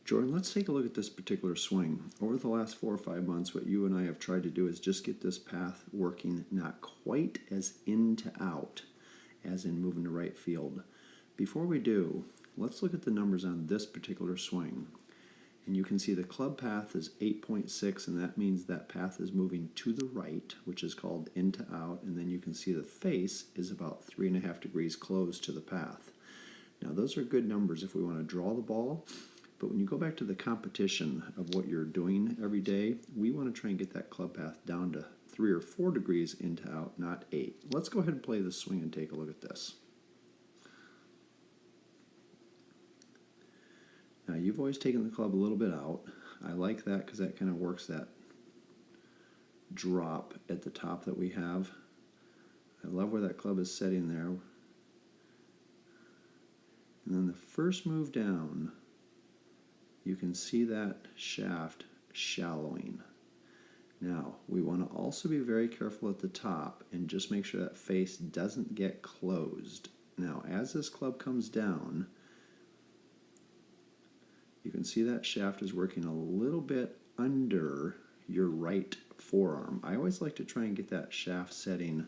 Jordan, let's take a look at this particular swing. Over the last 4 or 5 months, what you and I have tried to do is just get this path working not quite as in to out as in moving to right field. Before we do, let's look at the numbers on this particular swing. And you can see the club path is 8.6, and that means that path is moving to the right, which is called in to out, and then you can see the face is about 3.5 degrees closed to the path. Now those are good numbers if we want to draw the ball. But when you go back to the competition of what you're doing every day, we want to try and get that club path down to 3 or 4 degrees into out, not 8. Let's go ahead and play the swing and take a look at this. Now you've always taken the club a little bit out. I like that because that kind of works that drop at the top that we have. I love where that club is setting there. And then the first move down, you can see that shaft shallowing. Now, we want to also be very careful at the top and just make sure that face doesn't get closed. Now, as this club comes down, you can see that shaft is working a little bit under your right forearm. I always like to try and get that shaft setting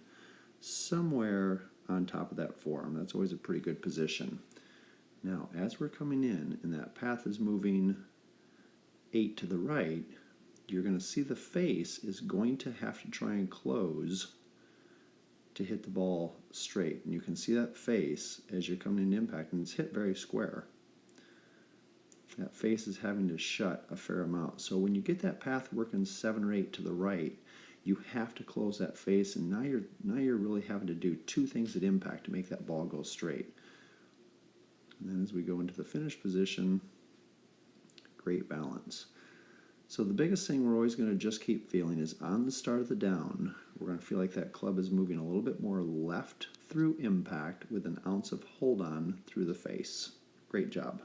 somewhere on top of that forearm. That's always a pretty good position. Now, as we're coming in and that path is moving 8 to the right, you're going to see the face is going to have to try and close to hit the ball straight. And you can see that face as you're coming in impact, and it's hit very square. That face is having to shut a fair amount. So when you get that path working 7 or 8 to the right, you have to close that face, and now you're really having to do 2 things at impact to make that ball go straight. And then as we go into the finish position, great balance. So the biggest thing we're always going to just keep feeling is on the start of the down, we're going to feel like that club is moving a little bit more left through impact with an ounce of hold on through the face. Great job.